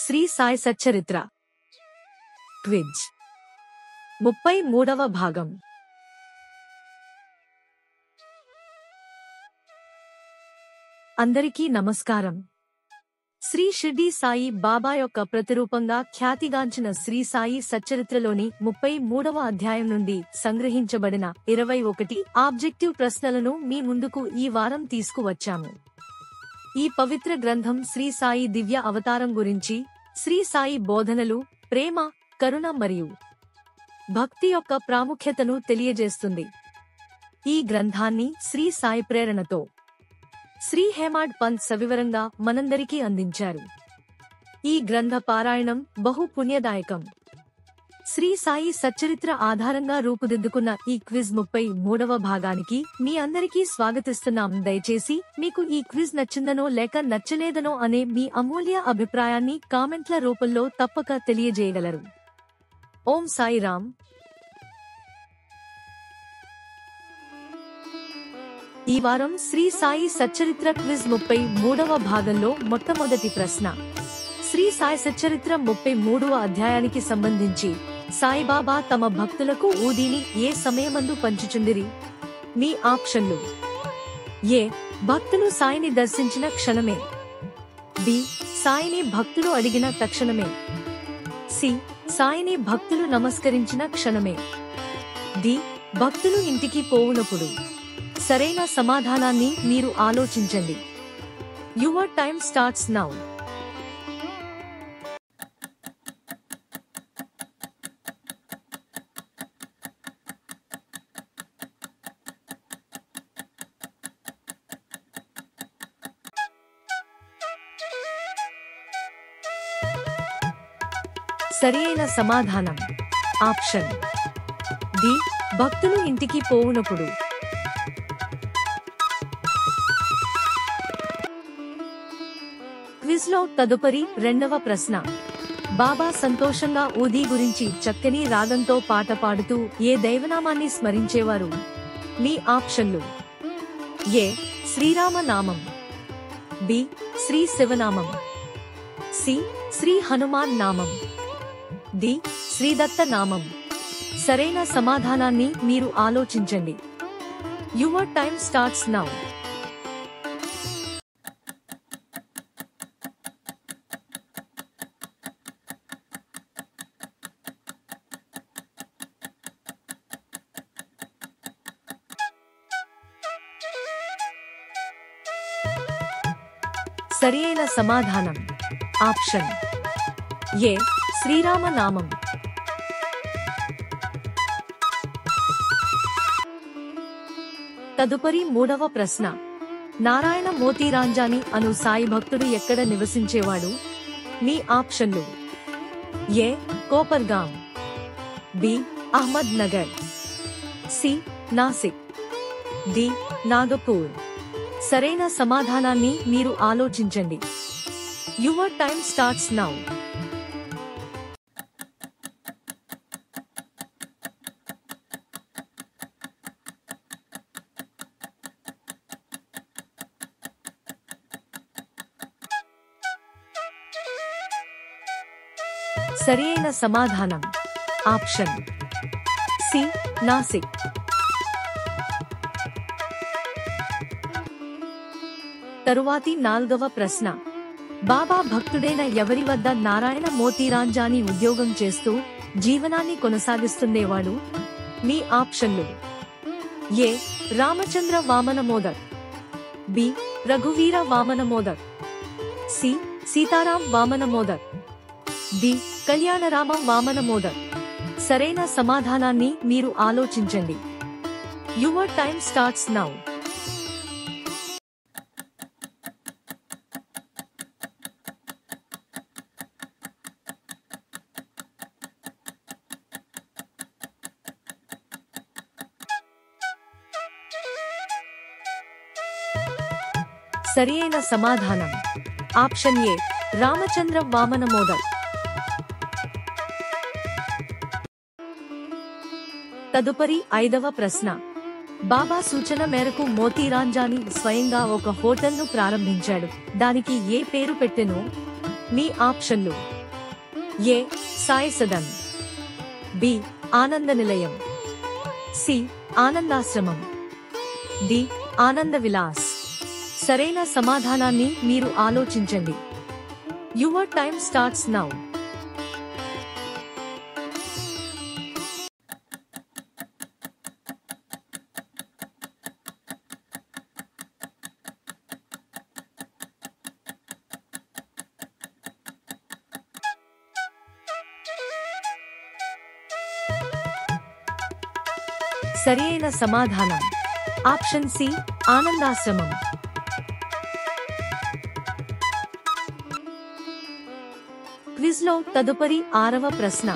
Shri Sai Satcharitra quiz 33వ భాగం. అందరికీ నమస్కారం. శ్రీ షిర్డీ సాయి బాబా యొక్క ప్రతిరూపంగా ఖ్యాతిగాంచిన శ్రీ సాయి సచ్చరిత్రలోని 33వ అధ్యాయం నుండి సంగ్రహించబడిన 21 ఆబ్జెక్టివ్ ప్రశ్నలను మీ ముందుకు ఈ వారం తీసుకువచ్చాము. ఈ పవిత్ర గ్రంథం శ్రీ సాయి దివ్య అవతారం గురించి, శ్రీ సాయి బోధనలు, ప్రేమ, కరుణ మరియు భక్తి యొక్క ప్రాముఖ్యతను తెలియజేస్తుంది. ఈ గ్రంథాన్ని శ్రీ సాయి ప్రేరణతో శ్రీ హేమాడ్ పంత్ సవివరంగా మనందరికీ అందించారు. ఈ గ్రంథ పారాయణం బహు పుణ్యదాయకం. శ్రీ సాయి సచ్చరిత్ర ఆధారంగా రూపుదిద్దుకున్న ఈ క్విజ్ 33వ భాగానికి మీ అందరికీ స్వాగతిస్తున్నాం. దయచేసి మీకు ఈ క్విజ్ నచ్చిందనో లేక నచ్చలేదనో అనే మీ అమూల్య అభిప్రాయాన్ని కామెంట్ల రూపంలో తప్పక తెలియజేయగలరు. ఓం సాయిరామ్. ఈ వారం శ్రీ సాయి సచ్చరిత్ర క్విజ్ 33వ భాగంలో మొట్టమొదటి ప్రశ్న. శ్రీ సాయి సచ్చరిత్ర 33వ అధ్యాయానికి సంబంధించి సాయిబాబా తమ భక్తులకు ఊదీని ఏ సమయమందు పంచుచుండిరి? మీ ఆప్షన్లు: ఏ. భక్తులు సాయిని దర్శించిన క్షణమే. బి. సాయిని భక్తులు అడిగిన తక్షణమే. సి. సాయిని భక్తులు నమస్కరించిన క్షణమే. డి. భక్తులు ఇంటికి పోవునప్పుడు. సరైన సమాధానాన్ని మీరు ఆలోచించండి. Your time starts now. సరియైన సమాధానం ఆప్షన్ డి. భక్తులు ఇంటికి పోవునప్పుడు. క్విజ్ లో తదుపరి రెండవ ప్రశ్న. బాబా సంతోషంగా ఊదీ గురించి చక్కని రాగంతో పాట పాడుతూ ఏ దైవనామాన్ని స్మరించేవారు? మీ ఆప్షన్లు: ఏ. శ్రీరామ నామం. బి. శ్రీ శివనామం. సి. శ్రీ హనుమాన్ నామం. డి. శ్రీదత్త నామం. సరైన సమాధానాన్ని మీరు ఆలోచించండి. Your time starts now. సరియైన సమాధానం ఆప్షన్ ఏ. శ్రీరామ నామం. తదుపరి మూడవ ప్రశ్న. నారాయణ మోతీరాంజాని అను సాయి భక్తుడు ఎక్కడ నివసించేవాడు? మీ ఆప్షన్లు: A. Kopargaon. B. Ahmednagar. C. Nashik. D. Nagpur. సరైన సమాధానాన్ని మీరు ఆలోచించండి. Your time starts now. సరియైన సమాధానం ఆప్షన్ సి. నాసిక్. తరువాతి నాల్గవ ప్రశ్న. బాబా భక్తుడైన ఎవరి వద్ద నారాయణ మోతీరాంజాని ఉద్యోగం చేస్తూ జీవనాన్ని కొనసాగిస్తుండేవాడు? మీ ఆప్షన్లు: ఏ. రామచంద్ర వామన మోదక్. బి. రఘువీర వామన మోదక్. సి. సీతారాం వామన మోదక్. డి. కళ్యాణరామ వామన మోదక్. సరైన సమాధానాన్ని మీరు ఆలోచించండి. Your time starts now. సరియైన సమాధానం ఆప్షన్ ఏ. రామచంద్ర వామన మోదక్. తదుపరి ఐదవ ప్రశ్న. బాబా సూచన మేరకు మోతీరాంజాని స్వయంగా ఒక హోటల్ను ప్రారంభించాడు. దానికి ఏ పేరు పెట్టెను? మీ ఆప్షన్లు: ఏ సాయి సదన్, బి ఆనంద నిలయం, సి ఆనందాశ్రమం, డి ఆనంద విలాస్. సరైన సమాధానాన్ని మీరు ఆలోచించండి. Your time starts now. సరియైన సమాధానం ఆప్షన్ సి ఆనందాశ్రమం. క్విజ్ లో తదుపరి 6వ ప్రశ్న.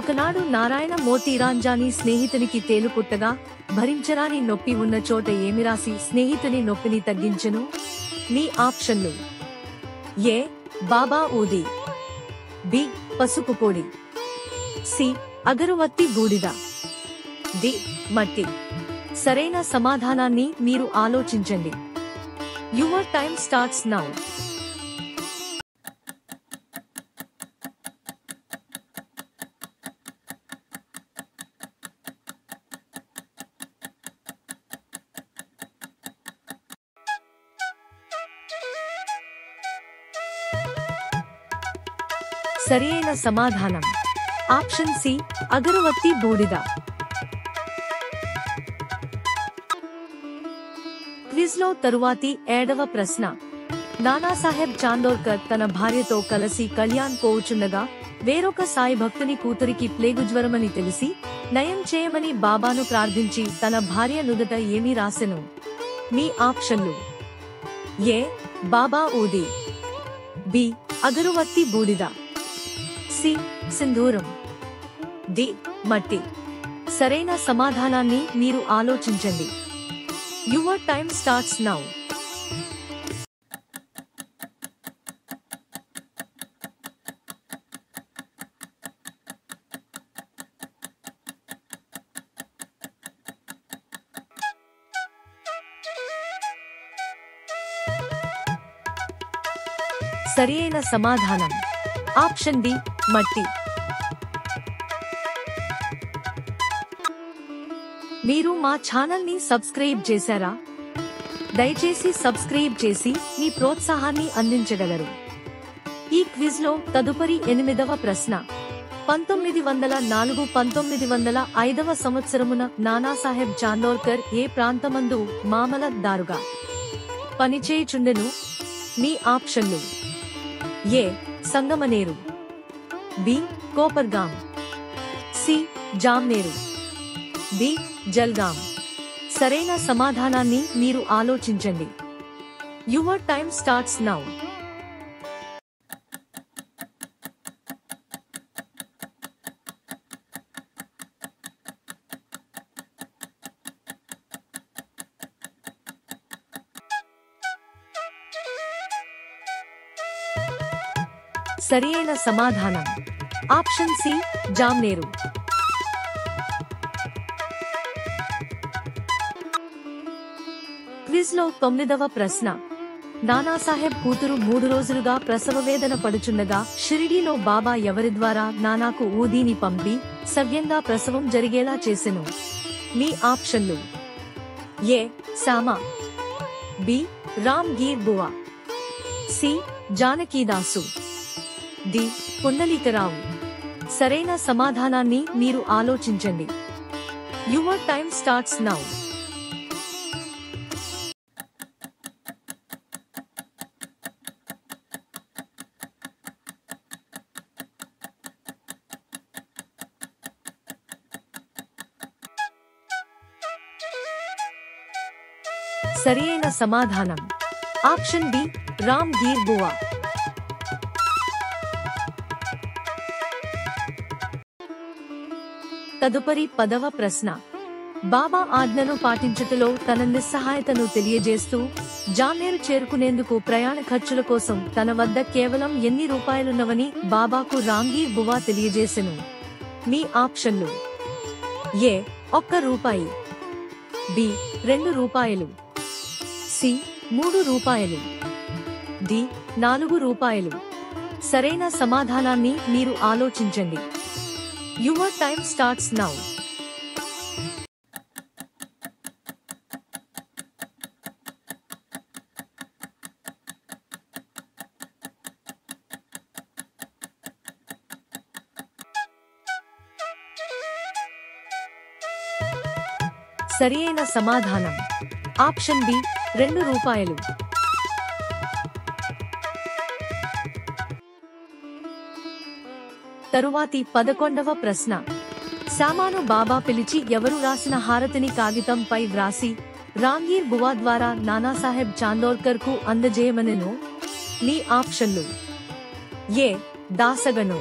ఒకనాడు నారాయణ మూర్తి రాంజాని స్నేహితునికి తేలు పుట్టగా భరించరాని నొప్పి ఉన్న చోట ఏమి రాసి స్నేహితుని నొప్పిని తగ్గించెను? మీ ఆప్షన్లు: ఏ బాబా ఊది, బి పసుపు పొడి, సి అగరువత్తి బూడిద, డి మట్టి. సరైన సమాధానాన్ని మీరు ఆలోచించండి. Your time starts now. సరియైన సమాధానం ఆప్షన్ సి అగరవత్తి బూడిద. క్విజ్ లో తరువాతి 7వ ప్రశ్న. నానాసాహెబ్ చాందోర్కర్ తన భార్యతో కలిసి కళ్యాణ్ పోవుచుండగా వేరొక సాయి భక్తుని కూతురికి ప్లేగు జ్వరమని తెలిసి నయం చేయమని బాబాను ప్రార్థించి తన భార్య నుదుట ఏమి రాసెను? మీ ఆప్షన్లు: ఏ బాబా ఊది, బి అగరువత్తి బూడిద, సి సింధూరం, డి మట్టి. సరైన సమాధానాన్ని మీరు ఆలోచించండి. Your time starts now. సరియైన సమాధానం ఆప్షన్ డి మట్టి. మీరు మా ఛానల్ ని సబ్స్క్రైబ్ చేశారా? దయచేసి సబ్స్క్రైబ్ చేసి మీ ప్రోత్సాహాన్ని అందించగలరు. ఈ క్విజ్ లో తదుపరి 8వ ప్రశ్న. 1904-1905 సంవత్సరమున నానాసాహెబ్ చాందోర్కర్ ఏ ప్రాంతమందు మామలత్-దారుగా పనిచేయుచుండెను? మీ ఆప్షన్లు: A Sangamner, B Kopargaon, C Jamner, D Jalgaon. సరైన సమాధానాన్ని మీరు ఆలోచించండి. Your time starts now. సరియైన సమాధానం ఆప్షన్ సి జామ్నేరు. క్విజ్ లో 9వ ప్రశ్న. నానాసాహెబ్ కూతురు 3 రోజులుగా ప్రసవ వేదన పడుచుండగా షిరిడీలో బాబా ఎవరి ద్వారా నానాకు ఊదీని పంపి సవ్యంగా ప్రసవం జరిగేలా చేసెను? మీ ఆప్షన్లు: A Shyama, B Ram Gir Bua, C Janakidas, D Pundalikrao. సరైన సమాధానాన్ని మీరు ఆలోచించండి. Your time starts now. సరియైన సమాధానం ఆప్షన్ డి రామ్ గీర్ బువా. తదుపరి 10వ ప్రశ్న. బాబా ఆజ్ఞను పాటించుటలో తన నిస్సహాయతను తెలియజేస్తూ జామ్నేరు చేరుకునేందుకు ప్రయాణ ఖర్చుల కోసం తన వద్ద కేవలం ఎన్ని రూపాయలున్నవని బాబాకు రామ్గీర్ బువా తెలియజేసెను? మీ ఆప్షన్లు: ఏ 1 రూపాయి, బి 2 రూపాయలు, సి 3 రూపాయలు, డి 4 రూపాయలు, సరైన సమాధానాన్ని మీరు ఆలోచించండి. Your time starts now. సరియైన సమాధానం ఆప్షన్ బి, 2 రూపాయలు. తరువాతి 11వ ప్రశ్న. సామాను బాబా పిలిచి ఎవరు రాసిన హారతిని కాగితంపై వ్రాసి రాంగీర్ బువా ద్వారా నానాసాహెబ్ చాందోర్కర్ కు అందజేయమనెను? మీ ఆప్షన్లు: A. Dasganu,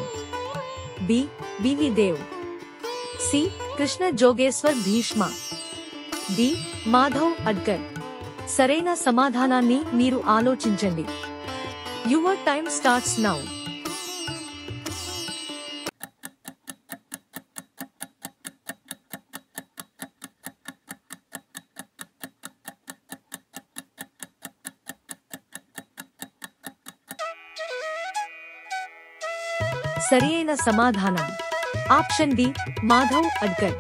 B. B V Dev, C. Krishna Jogeshwar Bhishma, D. Madhav Adkar. సరైన సమాధానాన్ని మీరు ఆలోచించండి. Your time starts now. సరియైన సమాధానం ఆప్షన్ డి, మాధవ్ అడ్కర్.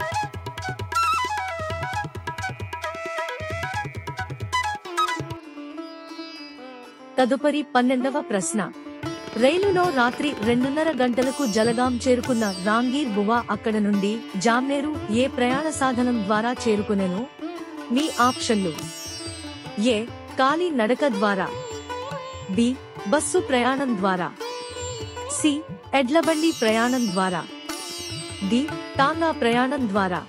తదుపరి 12వ ప్రశ్న. రైలులో రాత్రి 2:30 గంటలకు జలగాం చేరుకున్న రాంగీర్ బువా అక్కడ నుండి జామ్నేరు ఏ ప్రయాణ సాధనం ద్వారా చేరుకునెను? మీ ఆప్షన్లు: ఏ. కాలి నడక ద్వారా, బి. బస్సు ప్రయాణం ద్వారా, సి. ఎడ్లబండి ప్రయాణం ద్వారా, డి. టాంగా ప్రయాణం ద్వారా.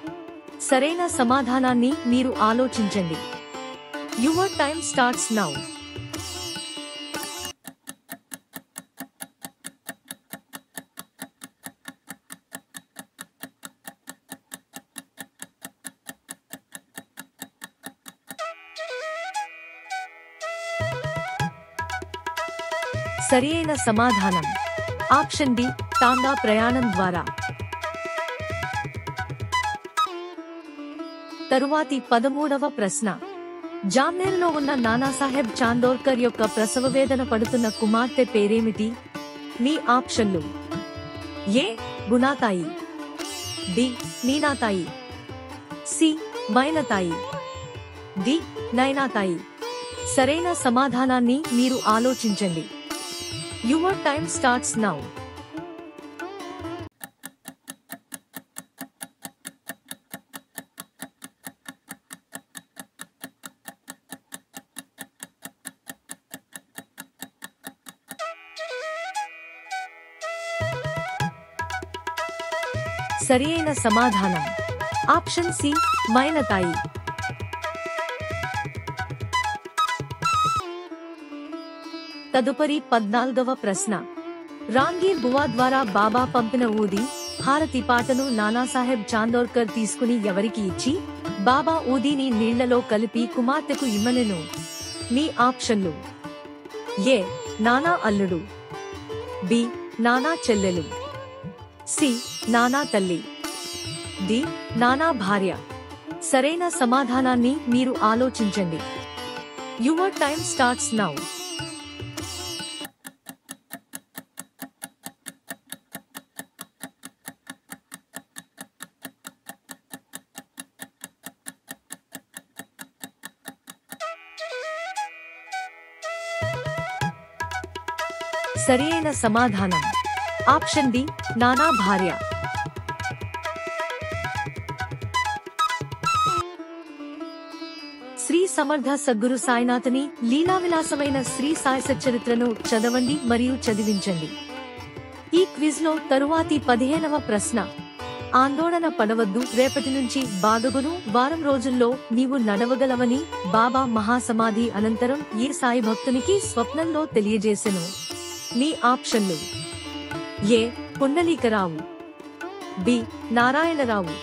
సరైన సమాధానాన్ని మీరు ఆలోచించండి. Your time starts now. సరియైన సమాధానం ఆప్షన్ డి, టాంగా ప్రయాణం ద్వారా. తరువాతి 13వ ప్రశ్న. జామ్నేర్లో ఉన్న నానాసాహెబ్ చాందోర్కర్ యొక్క ప్రసవ వేదన పడుతున్న కుమార్తె పేరేమిటి? మీ ఆప్షన్లు: ఏ. గుణాతాయి, బి. మీనాతాయి, సి. మైనతాయి, డి. నైనాతాయి. సరైన సమాధానాన్ని మీరు ఆలోచించండి. Your time starts now. సరియైన సమాధానం ఆప్షన్ సి, మైనతాయి. తదుపరి 14వ ప్రశ్న. రాంగీర్ బువా ద్వారా బాబా పంపిన ఊది హారతి పాటను నానాసాహెబ్ చాందోర్కర్ తీసుకుని ఎవరికి ఇచ్చి బాబా ఊదీని నీళ్లలో కలిపి కుమార్తెకు ఇమ్మనెను? మీ ఆప్షన్లు: ఏ. నానా అల్లుడు, బి. నానా చెల్లెలు, సి. నానా తల్లి, డి. నానా భార్య. సరైన సమాధానాన్ని మీరు ఆలోచించండి. Your time starts now. సరియైన సమాధానం ఆప్షన్ డి, నానా భార్య. శ్రీ సమర్థ సద్గురు సాయినాథుని లీలావిలాసమైన శ్రీ సాయి సచ్చరిత్రను చదవండి మరియు చదివించండి. ఈ క్విజ్ లో తరువాతి 15వ ప్రశ్న. ఆందోళన పడవద్దు, రేపటి నుంచి బాగగును, వారం రోజుల్లో నీవు నడవగలవని బాబా మహాసమాధి అనంతరం ఏ సాయి భక్తునికి స్వప్నంలో తెలియజేసెను? మీ ఆప్షన్లు: A. Pundalikrao, B. Narayanrao,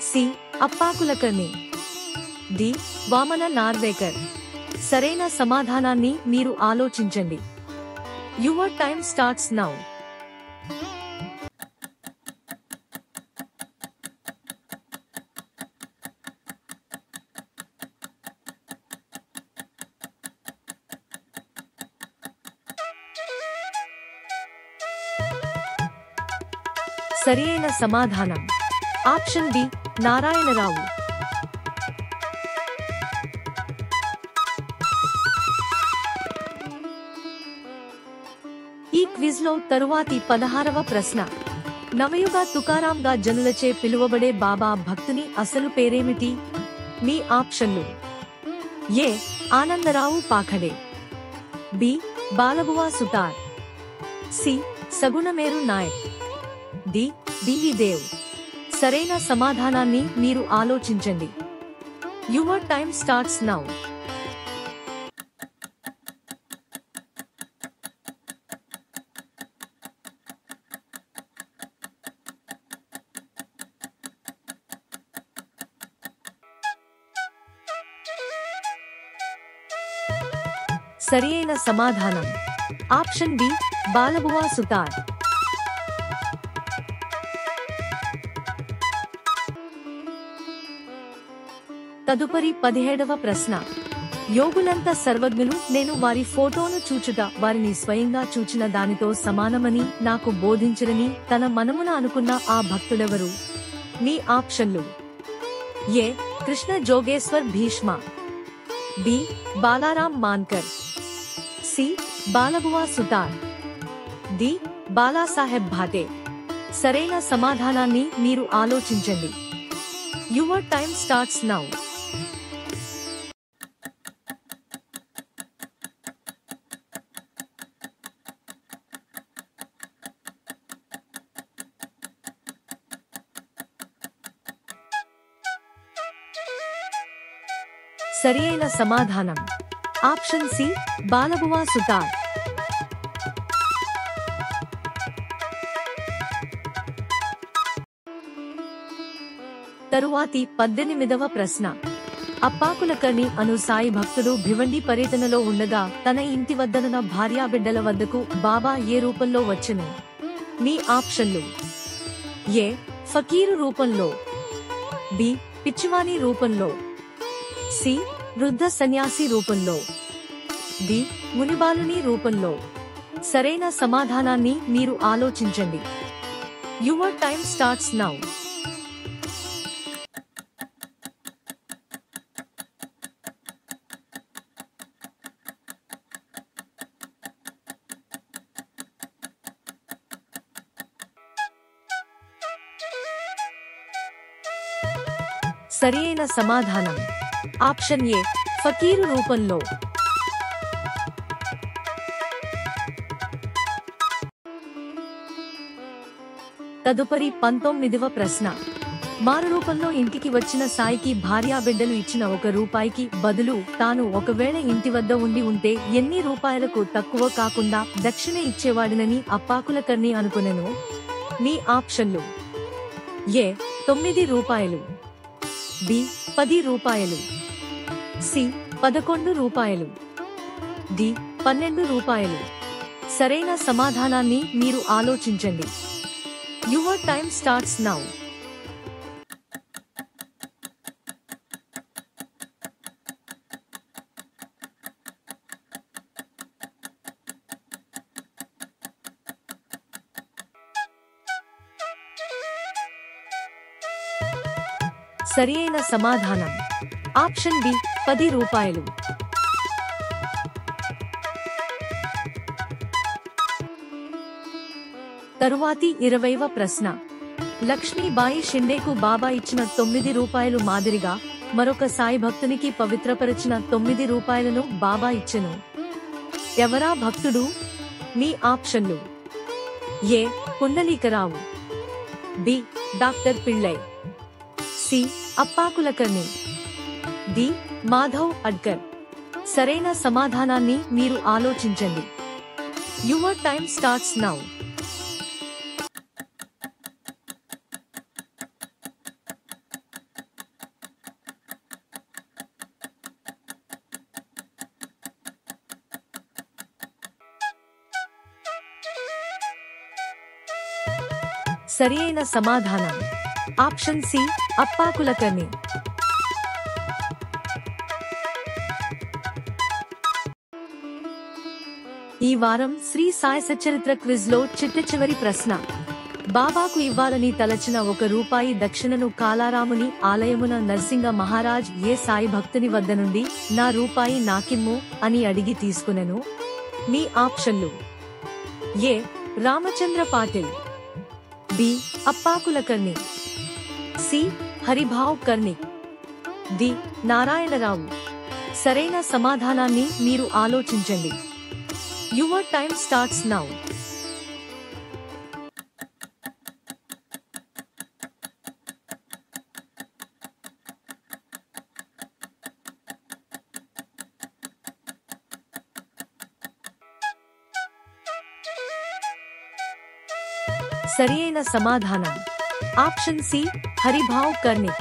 C. Appa Kulkarni, D. Waman Narvekar. సరైన సమాధానాన్ని మీరు ఆలోచించండి. Your time starts now. సరియైన సమాధానం ఆప్షన్ బి నారాయణరావు. ఈ క్విజ్ లో తరువాతి 16వ ప్రశ్న. నవయుగ తుకారాంగా జనులచే పిలువబడే బాబా భక్తుని అసలు పేరేమిటి? మీ ఆప్షన్లు: A Anandrao Pakhade, B Balabua Sutar, C Sagunmeru Naik, D D V Dev. సరైన సమాధానాన్ని మీరు ఆలోచించండి. Your time starts now. సరియైన సమాధానం ఆప్షన్ బి బాలబువా సుతార్. తదుపరి 17వ ప్రశ్న. యోగులంతా సర్వజ్ఞులు, నేను వారి ఫోటోను చూచుట వారిని స్వయంగా చూచిన దానితో సమానమని నాకు బోధించరని తన మనమున అనుకున్న ఆ భక్తుడెవరు? మీ ఆప్షన్లు: A Krishna Jogeshwar Bhishma, B Balaram Mankar, C Balabua Sutar, D Balasaheb Bhate. సరైన సమాధానాన్ని మీరు ఆలోచించండి. Your time starts now. సరియైన సమాధానం ఆప్షన్ సి బాలబువా సుతార్. తరువాతి 18వ ప్రశ్న. అప్పాకులకర్ణి అను సాయి భక్తుడు భివండి పర్యటనలో ఉండగా తన ఇంటి వద్దనున్న భార్యాబిడ్డల వద్దకు బాబా ఏ రూపంలో వచ్చెను? మీ ఆప్షన్లు: ఏ ఫకీరు రూపంలో, బి పిచ్చివాని రూపంలో, సి వృద్ధ సన్యాసి రూపంలో, డి మునిబాలుని రూపంలో. సరైన సమాధానాన్ని మీరు ఆలోచించండి. Your time starts now. సరియైన సమాధానం ఆప్షన్ ఏ ఫకీరు రూపంలో. తదుపరి 19వ ప్రశ్న. మారు రూపంలో ఇంటికి వచ్చిన సాయికి భార్యాబిడ్డలు ఇచ్చిన ₹1 బదులు తాను ఒకవేళ ఇంటి వద్ద ఉండి ఉంటే ఎన్ని రూపాయలకు తక్కువ కాకుండా దక్షిణ ఇచ్చేవాడినని అప్పాకులకర్ణి అనుకొనెను? మీ ఆప్షన్లు: ఏ ₹9, బి ₹10, సి ₹11, డి ₹12. సరైన సమాధానాన్ని మీరు ఆలోచించండి. Your time starts now. సరియైన సమాధానం ఆప్షన్ బి ₹10. తరువాతి 20వ ప్రశ్న. లక్ష్మీబాయి షిండేకు బాబా ఇచ్చిన ₹9 మాదిరిగా మరొక సాయి భక్తునికి పవిత్రపరచిన ₹9 బాబా ఇచ్చెను. ఎవరా భక్తుడు? మీ ఆప్షన్లు: A Pundalikrao, B doctor Pillai, C Appa Kulkarni, D Madhav Adkar. సరైన సమాధానాన్ని మీరు ఆలోచించండి. Your time starts now. సరియైన సమాధానం ఆప్షన్ సి అప్పాకులకర్ణి. ఈ వారం శ్రీ సాయి సచ్చరిత్ర క్విజ్ లో చిట్ట చివరి ప్రశ్న. బాబాకు ఇవ్వాలని తలచిన ₹1 దక్షిణను కాలారాముని ఆలయమున నర్సింగ మహారాజ్ ఏ సాయి భక్తుని వద్ద నుండి నా రూపాయి నాకిమ్ము అని అడిగి తీసుకునెను. మీ ఆప్షన్లు: A. Ramchandra Patil, B. Appa Kulkarni, C. Haribhau Karnik, D. Narayanrao. సరైన సమాధానాన్ని మీరు ఆలోచించండి. Your time starts now. సరియైన సమాధానం ఆప్షన్ సి, హరిభావ్ కర్ణిక్.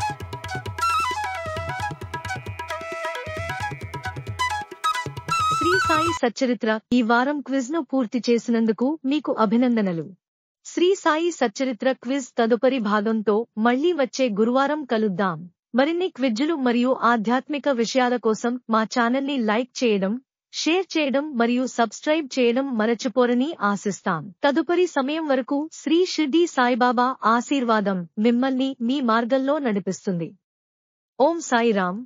శ్రీ సాయి సచ్చరిత్ర ఈ వారం క్విజ్ ను పూర్తి చేసినందుకు మీకు అభినందనలు. శ్రీ సాయి సచ్చరిత్ర క్విజ్ తదుపరి భాగంతో మళ్లీ వచ్చే గురువారం కలుద్దాం. మరిన్ని క్విజ్లు మరియు ఆధ్యాత్మిక విషయాల కోసం మా ఛానల్ని లైక్ చేయడం, షేర్ చేయడం మరియు సబ్స్క్రైబ్ చేయడం మరచిపోరని ఆశిస్తాం. తదుపరి సమయం వరకు శ్రీ షిర్డీ సాయిబాబా ఆశీర్వాదం మిమ్మల్ని మీ మార్గంలో నడిపిస్తుంది. ఓం సాయిరాం.